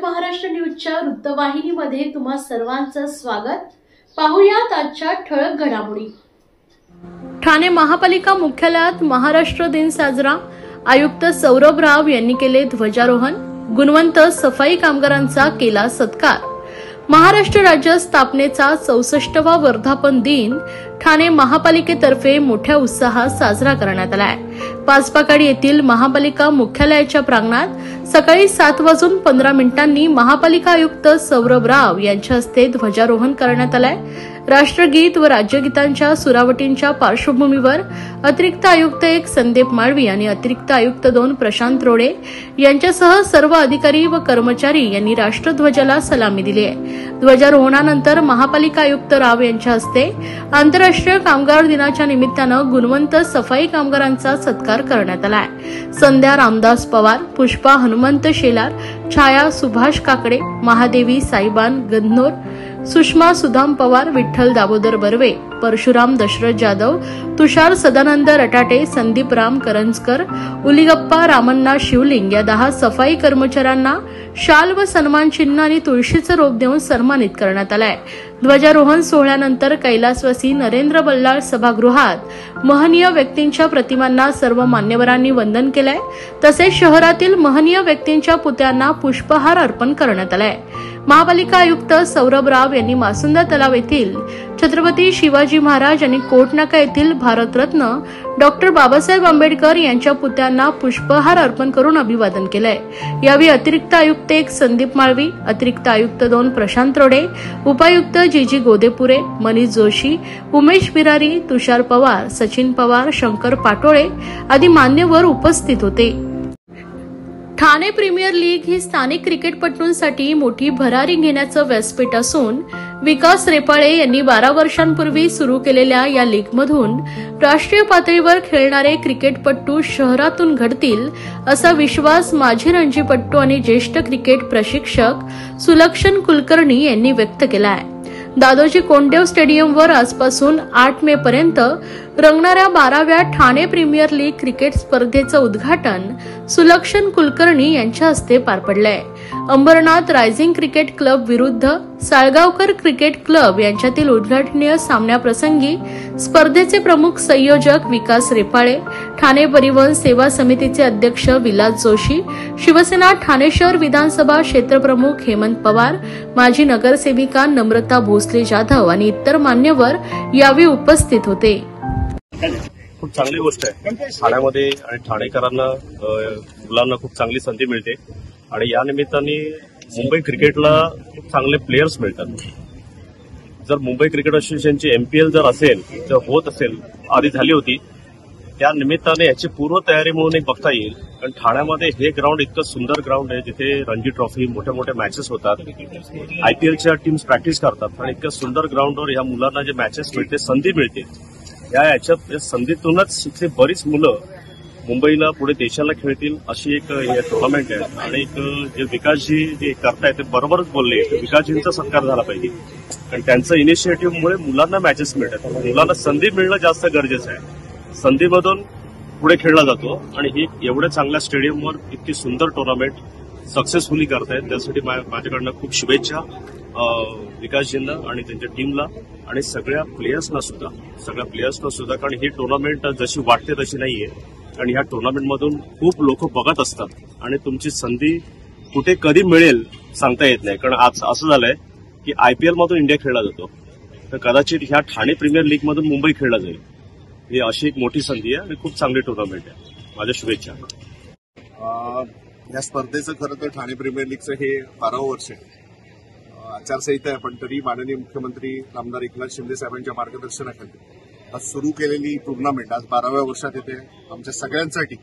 महाराष्ट्र न्यूजच्या वृत्तवाहिनीमध्ये तुम्हा सर्वांचं स्वागत। पाहुयात आजच्या ठळक घडामोडी। ठाणे महापालिका मुख्यालयात महाराष्ट्र दिन साजरा। आयुक्त सौरभ राव यांनी केले ध्वजारोहण। गुणवंत सफाई कामगारांचा केला सत्कार। महाराष्ट्र राज्य स्थापनेचा 64वा वर्धापन दिन ठाणे महापालिकेतर्फे मोठ्या उत्साहात साजरा करण्यात आला आहे। पाचपाकाडी येथील महापालिका मुख्यालयाच्या प्रांगणात सकाळी 7:15 महापालिका आयुक्त सौरभ राव यांच्या हस्ते ध्वजारोहण करण्यात आले। राष्ट्रगीत व राज्यगीतांच्या सुरावटींच्या पार्श्वभूमीवर अतिरिक्त आयुक्त 1 संदीप माळवी आणि अतिरिक्त आयुक्त 2 प्रशांत रोडे यांच्यासह सर्व अधिकारी व कर्मचारी यांनी राष्ट्रध्वजाला सलामी दिली आहे। ध्वजारोहणानंतर महापालिका आयुक्त राव यांच्या हस्ते आंतरराष्ट्रीय कामगार दिनाच्या निमित्तानं गुणवंत सफाई कामगारांचा सत्कार करण्यात आला आहे। संध्या रामदास पवार, पुष्पा हनुमंत शेलार, छाया सुभाष काकडे, महादेवी साईबान गंधनोर, सुषमा सुदाम पवार, विठ्ठल दामोदर बर्वे, परशुराम दशरथ जाधव, तुषार सदानंद रटाटे, संदीप राम करंजकर, उलिगप्पा रामण्णा शिवलिंग या 10 सफाई कर्मचाऱ्यांना शाल व सन्मान चिन्ह आणि तुळशीचं रोप देऊन सन्मानित करण्यात आलंय। ध्वजारोहण सोहळ्यानंतर कैलासवासी नरेंद्र बल्लाळ सभागृहात महनीय व्यक्तींच्या प्रतिमांना सर्व मान्यवरांनी वंदन केलंय। तसेच शहरातील महनीय व्यक्तींच्या पुतळ्यांना पुष्पहार अर्पण करण्यात आलाय। महापालिका आयुक्त सौरभ राव यांनी मासुंदा तलाव येथील छत्रपती शिवाजी महाराज आणि कोटनाका येथील भारतरत्न डॉक्टर बाबासाहेब आंबेडकर यांच्या पुतळ्यांना पुष्पहार अर्पण करून अभिवादन केलंय। यावेळी अतिरिक्त आयुक्त 1 संदीप माळवी, अतिरिक्त आयुक्त 2 प्रशांत रोडे, उपायुक्त जीजी गोदेपुरे, मनीष जोशी, उमेश बिरारी, तुषार पवार, सचिन पवार, शंकर पाटोळे आदी मान्यवर उपस्थित होते। ठाणे प्रीमियर लीग ही स्थानिक क्रिकेटपटूंसाठी मोठी भरारी घेण्याचं व्यासपीठ असून विकास रेपाळे यांनी 12 वर्षांपूर्वी सुरू केलेल्या या लीगमधून राष्ट्रीय पातळीवर खेळणारे क्रिकेटपटू शहरातून घडतील असा विश्वास माजी रणजीपटू आणि ज्येष्ठ क्रिकेट प्रशिक्षक सुलक्षण कुलकर्णी यांनी व्यक्त केला आहे। दादोजी कोंडदेव स्टेडियमवर आजपासून 8 मे पर्यंत रंगणाऱ्या 12व्या ठाणे प्रीमियर लीग क्रिकेट स्पर्धेचं उद्घाटन सुलक्षण कुलकर्णी यांच्या हस्ते पार पडलंय। अंबरनाथ रायझिंग क्रिकेट क्लब विरुद्ध साळगावकर क्रिकेट क्लब यांच्यातील उद्घाटनीय सामन्याप्रसंगी स्पर्धेचे प्रमुख संयोजक विकास रेपाळे, ठाणे परिवहन सेवा समितीचे अध्यक्ष विलास जोशी, शिवसेना ठाणे शहर विधानसभा क्षेत्रप्रमुख हेमंत पवार, माजी नगरसेविका नम्रता भोसले जाधव आणि इतर मान्यवर यावेळी उपस्थित होते। खूप चांगली गोष्ट आहे। ठाण्यामध्ये आणि ठाणेकरांना मुलांना खूप चांगली संधी मिळते आणि या निमित्ताने मुंबई क्रिकेटला खूप चांगले प्लेयर्स मिळतात। जर मुंबई क्रिकेट असोसिएशनची MPL जर असेल, जर होत असेल, आधी झाली होती, त्या निमित्ताने याची पूर्व तयारी म्हणून एक बघता येईल। कारण ठाण्यामध्ये हे ग्राउंड इतकं सुंदर ग्राउंड आहे जिथे रणजी ट्रॉफी मोठ्या मोठ्या मॅचेस होतात, IPLच्या टीम्स प्रॅक्टिस करतात आणि इतकं सुंदर ग्राउंडवर या मुलांना जे मॅचेस मिळते, संधी मिळते, या संधीतूनच इथली बरीच मुलं मुंबईला पुढे देशाला खेळतील अशी एक टुर्नामेंट आहे। आणि एक जे विकासजी जे करतायत ते बरोबरच बोलले, विकासजींचा सत्कार झाला पाहिजे कारण त्यांचं इनिशिएटिव्हमुळे मुलांना मॅचेस मिळतात। मुलांना संधी मिळणं जास्त गरजेचं आहे। संधीमधून पुढे खेळला जातो आणि ही एवढ्या चांगल्या स्टेडियमवर इतकी सुंदर टुर्नामेंट सक्सेसफुली करतायत, त्यासाठी माझ्याकडनं खूप शुभेच्छा विकासजींना आणि त्यांच्या टीमला आणि सगळ्या प्लेयर्सना सुद्धा कारण ही टुर्नामेंट जशी वाटते तशी नाहीये आणि ह्या टुर्नामेंटमधून खूप लोक बघत असतात आणि तुमची संधी कुठे कधी मिळेल सांगता येत नाही। कारण आज असं झालंय की IPL मधून इंडिया खेळला जातो, तर कदाचित ह्या ठाणे प्रीमियर लीग मधून मुंबई खेळला जाईल। ही अशी एक मोठी संधी आहे आणि खूप चांगली टुर्नामेंट आहे। माझ्या शुभेच्छा। या स्पर्धेचं खरं तर ठाणे प्रीमियर लीगचं हे 12वं वर्ष आहे। आचारसंहिता आहे, पण तरी माननीय मुख्यमंत्री आमदार एकनाथ शिंदे साहेबांच्या मार्गदर्शनाखाली आज सुरू केलेली टुर्नामेंट आज 12व्या वर्षात येते। आमच्या सगळ्यांसाठी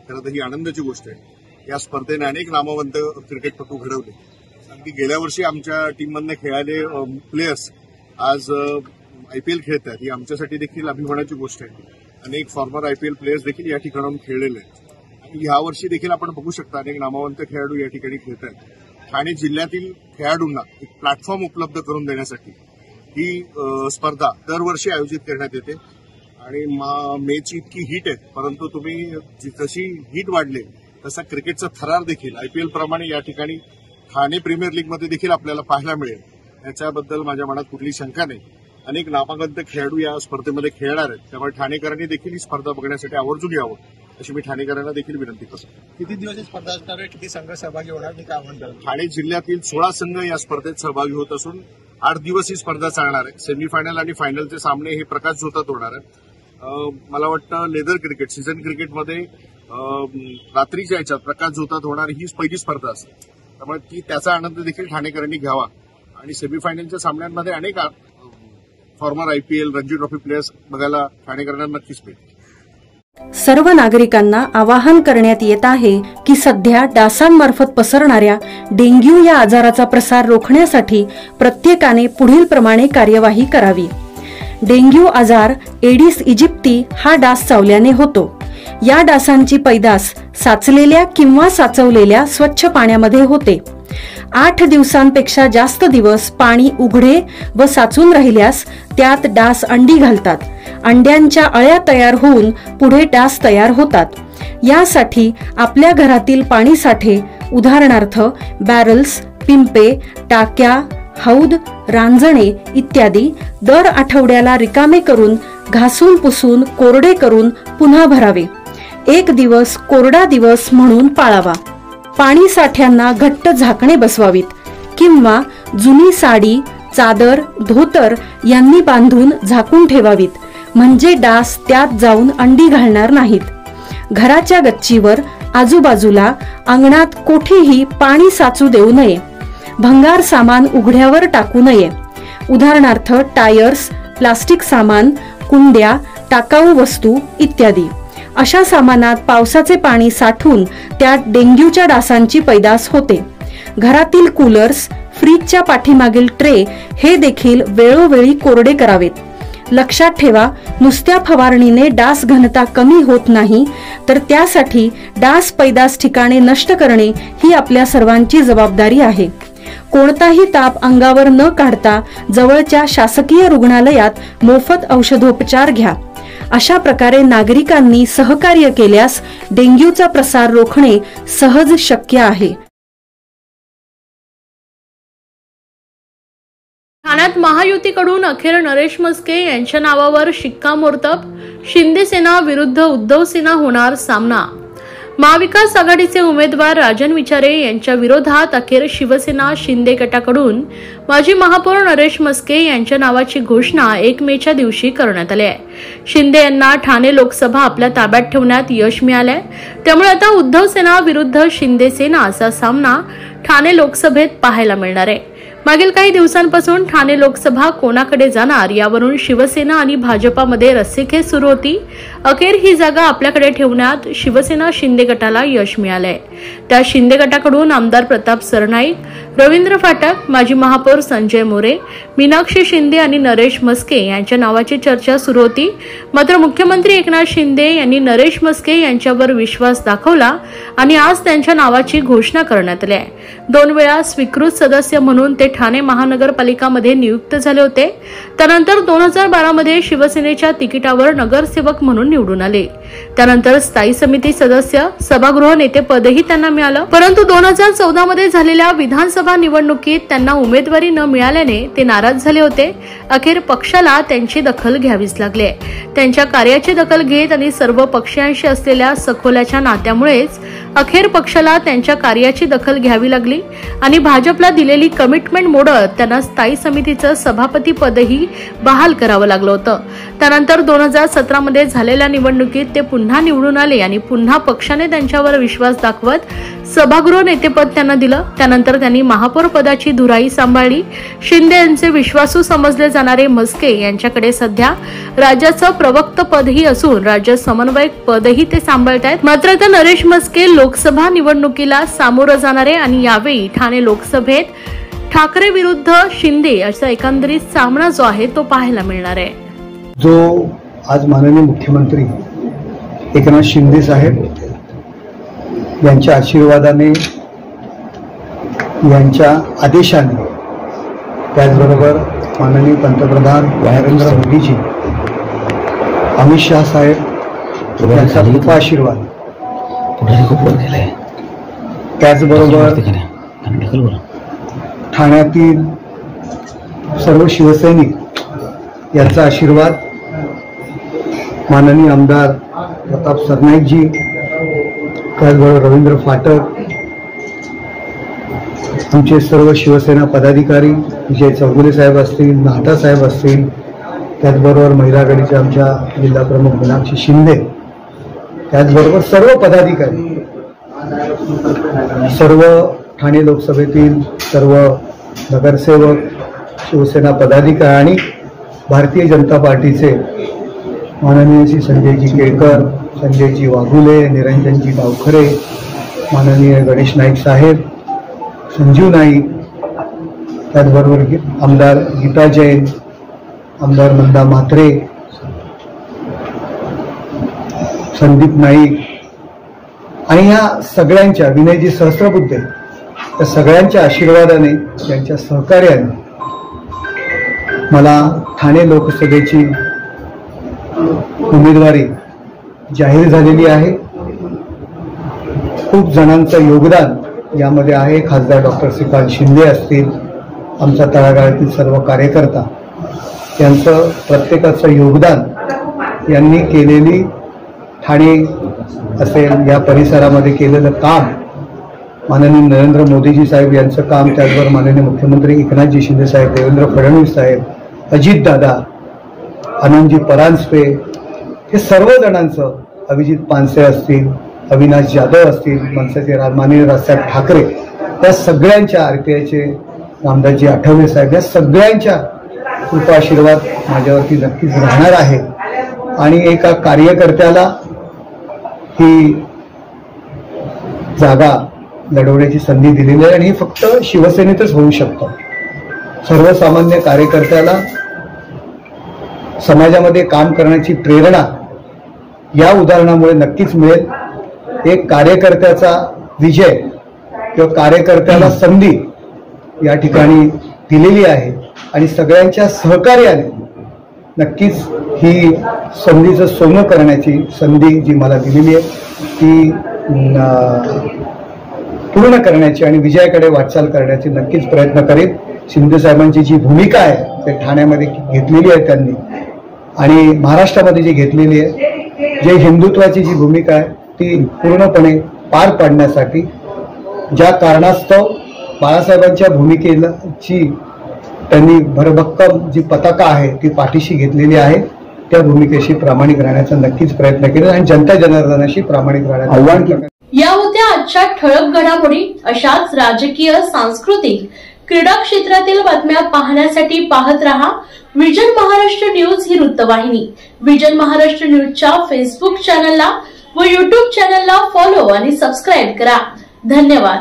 खरं तर ही आनंदाची गोष्ट आहे। या स्पर्धेने अनेक नामवंत क्रिकेटपटू घडवले। अगदी गेल्या वर्षी आमच्या टीममधनं खेळाले प्लेयर्स आज IPL खेळतात, ही आमच्यासाठी देखील अभिमानाची गोष्ट आहे। अनेक फॉर्मर IPL प्लेयर्स देखील या ठिकाणाहून खेळलेले आहेत आणि यावर्षी देखील आपण बघू शकता अनेक नामवंत खेळाडू या ठिकाणी खेळत आहेत। ठाणे जिल्ह्यातील खेळाडूंना एक प्लॅटफॉर्म उपलब्ध करून देण्यासाठी ही स्पर्धा दरवर्षी आयोजित करण्यात येते आणि मेची इतकी हीट आहे, परंतु तुम्ही जशी हीट वाढले तसा क्रिकेटचा थरार देखील IPL प्रमाणे या ठिकाणी ठाणे प्रीमियर लीगमध्ये देखील आपल्याला पाहायला मिळेल, याच्याबद्दल माझ्या मनात कुठली शंका नाही. अनेक नामवंत खेळाडू या स्पर्धेमध्ये खेळणार आहेत, त्यामुळे ठाणेकरांनी देखील ही स्पर्धा बघण्यासाठी आवर्जून यावं अशी मी ठाणेकरांना देखील विनंती करतो. किती दिवस स्पर्धा असणार आहे, किती संघ सहभागी होणार, मी काय म्हणतो? ठाणे जिल्ह्यातील 16 संघ या स्पर्धेत सहभागी होत असून 8 दिवस ही स्पर्धा चालणार आहे. सेमीफायनल आणि फायनलचे सामने हे प्रकाश झोतात होणार आहेत. मला वाटतं लेदर क्रिकेट सीझन क्रिकेटमध्ये रात्रीच्या याच्यात प्रकाश झोतात होणार ही पहिली स्पर्धा असते, त्यामुळे त्याचा आनंद देखील ठाणेकरांनी घ्यावा. आणि सेमीफायनलच्या सामन्यांमध्ये अनेक farmer IPL Ranji trophy players बघायला ठाणेकरांना नक्कीच मिळतील. सर्व नागरिकांना आवाहन करण्यात येत आहे की सध्या डासांमार्फत पसरणाऱ्या डेंग्यू या आजाराचा प्रसार रोखण्यासाठी प्रत्येकाने पुढील प्रमाणे कार्यवाही करावी. डेंग्यू आजार एडिस इजिप्ती हा डास चावल्याने होतो. या डासांची पैदास साचलेल्या किंवा साचवलेल्या स्वच्छ पाण्यामध्ये होते. 8 दिवसांपेक्षा जास्त दिवस पाणी उघडे व साचून राहिल्यास त्यात डास अंडी घालतात. अंड्यांच्या अळ्या तयार होऊन पुढे डास तयार होतात. यासाठी आपल्या घरातील पाणी साठे उदाहरणार्थ बॅरल्स, पिंपे, टाक्या, हौद, रांजणे इत्यादी दर आठवड्याला रिकामे करून घासून पुसून कोरडे करून पुन्हा भरावे. 1 दिवस कोरडा दिवस म्हणून पाळावा. पाणी साठ्यांना घट्ट झाकणे बसवावीत किंवा जुनी साडी, चादर, धोतर यांनी बांधून झाकून ठेवावीत, म्हणजे डास त्यात जाऊन अंडी घालणार नाहीत. घराच्या गच्चीवर, आजूबाजूला, अंगणात कोठेही पाणी साचू देऊ नये. भंगार सामान उघड्यावर टाकू नये. उदाहरणार्थ टायर्स, प्लास्टिक सामान, कुंड्या, टाकाऊ वस्तू इत्यादी. अशा सामानात पावसाचे पाणी साठून त्यात डेंग्यूच्या डासांची पैदास होते. घरातील कूलर्स, फ्रीजच्या पाठीमागील ट्रे हे देखील वेळोवेळी कोरडे करावेत. लक्षात ठेवा, नुसत्या फवारणीने डास घनता कमी होत नाही, तर त्यासाठी डास पैदास ठिकाणे नष्ट करणे ही आपल्या सर्वांची जबाबदारी आहे. कोणताही ताप अंगावर न काढता जवळच्या शासकीय रुग्णालयात मोफत औषधोपचार घ्या. अशा प्रकारे नागरिकांनी सहकार्य केल्यास डेंग्यूचा प्रसार रोखणे सहज शक्य आहे. ठाण्यात महायुतीकडून अखेर नरेश म्हस्के यांच्या नावावर शिक्कामोर्तब. शिंदे सेना विरुद्ध उद्धव सेना होणार सामना. महाविकास आघाडीचे उमेदवार राजन विचारे यांच्या विरोधात अखेर शिवसेना शिंदे गटाकडून माजी महापौर नरेश म्हस्के यांच्या नावाची घोषणा 1 मेच्या दिवशी करण्यात आली आहे. शिंदे यांना ठाणे लोकसभा आपल्या ताब्यात ठेवण्यात यश मिळालंय, त्यामुळे आता उद्धव सेना विरुद्ध शिंदे सेना असा सामना ठाणे लोकसभेत पाहायला मिळणार आहे. मागील काही दिवसांपासून ठाणे लोकसभा कोणाकडे जाणार यावरून शिवसेना आणि भाजपामध्ये रस्सीखेच सुरू होती. अखेर ही जागा आपल्याकडे ठेवण्यात शिवसेना शिंदे गटाला यश मिळालंय. त्या शिंदे गटाकडून आमदार प्रताप सरनाईक, रवींद्र फाटक, माजी महापौर संजय मोरे, मीनाक्षी शिंदे आणि नरेश म्हस्के यांच्या नावाची चर्चा सुरू होती. मात्र मुख्यमंत्री एकनाथ शिंदे यांनी नरेश म्हस्के यांच्यावर विश्वास दाखवला आणि आज त्यांच्या नावाची घोषणा करण्यात आली आहे. 2 वेळा स्वीकृत सदस्य म्हणून ते ठाणे महानगरपालिकामध्ये नियुक्त झाले होते. त्यानंतर 2012 मध्ये शिवसेनेच्या तिकिटावर नगरसेवक म्हणून निवडून आले. त्यानंतर स्थायी समिती सदस्य, सभागृह नेते पदही त्यांना मिळालं. परंतु 2014 मध्ये झालेल्या विधानसभा निवडणुकीत त्यांना उमेदवारी न मिळाल्याने ते नाराज झाले होते. अखेर पक्षाला त्यांची दखल घ्यावीच लागली. त्यांच्या कार्याची दखल घेत आणि सर्व पक्षांशी असलेल्या सखोल्याच्या नात्यामुळेच अखेर पक्षाला त्यांच्या कार्याची दखल घ्यावी लागली आणि भाजपला दिलेली कमिटमेंट मोडत त्यांना स्थायी समितीचं सभापती पदही बहाल करावं लागलं होतं. त्यानंतर 2017 मध्ये झालेल्या निवडणुकीत ते पुन्हा निवडून आले आणि पुन्हा पक्षाने त्यांच्यावर विश्वास दाखवत सभागृह नेतेपद त्यांना दिलं. त्यानंतर त्यांनी महापौर पदाची धुराई सांभाळली. शिंदे यांचे विश्वासू समजले जाणारे म्हस्के यांच्याकडे सध्या राज्याचं प्रवक्ता पदही असून राज्य समन्वयक पदही ते सांभाळतायत. मात्र आता नरेश म्हस्के लोकसभा निवडणुकीला सामोरं जाणारे आणि यावेळी ठाणे लोकसभेत ठाकरे विरुद्ध शिंदे असा एकंदरीत सामना जो आहे तो पाहायला मिळणार आहे. जो आज माननीय मुख्यमंत्री एकनाथ शिंदे साहेब यांच्या आशीर्वादाने, यांच्या आदेशाने, त्याचबरोबर माननीय पंतप्रधान नरेंद्र मोदीजी, अमित शहा साहेब यांचा खूप आशीर्वाद, त्याचबरोबर ठाण्यातील सर्व शिवसैनिक यांचा आशीर्वाद, माननीय आमदार प्रताप सरनाईकजी, त्याचबरोबर रवींद्र फाटक, आमचे सर्व शिवसेना पदाधिकारी विजय चौगुले साहेब असतील, नाहटा साहेब असतील, त्याचबरोबर महिला आघाडीच्या आमच्या जिल्हा प्रमुख मीनाक्षी शिंदे, त्याचबरोबर सर्व पदाधिकारी, सर्व ठाणे लोकसभेतील सर्व नगरसेवक, शिवसेना पदाधिकारी आणि भारतीय जनता पार्टीचे माननीय श्री संजयजी केळकर, संजयजी वाघुले, निरंजनजी गावखरे, माननीय गणेश नाईक साहेब, संजीव नाईक, त्याचबरोबर आमदार गीता जैन, आमदार नंदा म्हात्रे, संदीप नाईक आणि या सगळ्यांच्या, विनयजी सहस्त्रबुद्धे, त्या सगळ्यांच्या आशीर्वादाने, त्यांच्या सहकार्याने मला ठाणे लोकसभेची उमेदवारी जाहीर झालेली आहे. खूप जणांचं योगदान यामध्ये आहे. खासदार डॉक्टर श्रीकांत शिंदे असतील, आमच्या तळागाळातील सर्व कार्यकर्ता, यांचं प्रत्येकाचं योगदान, यांनी केलेली ठाणे असेल या परिसरामध्ये केलेलं काम, माननीय नरेंद्र मोदीजी साहेब यांचं काम, त्याचबरोबर माननीय मुख्यमंत्री एकनाथजी शिंदे साहेब, देवेंद्र फडणवीस साहेब, अजितदादा, आनंदजी परांजपे, हे सर्व जणांचं, अभिजित पानसे असतील, अविनाश जाधव असतील, मनसेचे माननीय राजसाहेब ठाकरे, त्या सगळ्यांच्या, आरपीआयचे रामदासजी आठवले साहेब, या सगळ्यांच्या कृपा आशीर्वाद माझ्यावरती नक्कीच राहणार आहे. आणि एका कार्यकर्त्याला ही जागा लढवण्याची संधी दिलेली आहे आणि हे फक्त शिवसेनेतच होऊ शकतं. सर्वसामान्य कार्यकर्त्याला समाजामध्ये काम करण्याची प्रेरणा या उदाहरणामुळे नक्कीच मिळेल. एक कार्यकर्त्याचा विजय किंवा कार्यकर्त्याला संधी या ठिकाणी दिलेली आहे आणि सगळ्यांच्या सहकार्याने नक्कीच ही संधीचं सोनं करण्याची संधी जी मला दिलेली आहे ती पूर्ण करण्याची आणि विजयाकडे वाटचाल करण्याची नक्कीच प्रयत्न करेन. शिंदे साहेबांची जी भूमिका आहे ते ठाण्यामध्ये घेतलेली आहे त्यांनी आणि महाराष्ट्रामध्ये जी घेतलेली आहे, जे हिंदुत्वाची जी भूमिका आहे ती पूर्णपणे पार पाडण्यासाठी ज्या कारणास्तव बाळासाहेबांच्या भूमिकेची त्यांनी भरभक्कम जी पताका आहे ती पाठीशी घेतलेली आहे, त्या भूमिकेशी प्रामाणिक राहण्याचा नक्कीच प्रयत्न केला आणि जनता जनार्दनाशी प्रामाणिक राहण्याचं आव्हान केलं. या होत्या आजच्या ठळक घडामोडी. अशाच राजकीय, सांस्कृतिक, क्रीडा क्षेत्रातील बातम्या पाहण्यासाठी पाहत रहा विजन महाराष्ट्र न्यूज ही वृत्तवाहिनी. विजन महाराष्ट्र न्यूजच्या फेसबुक चॅनलला व युट्यूब चॅनलला फॉलो आणि सबस्क्राईब करा. धन्यवाद.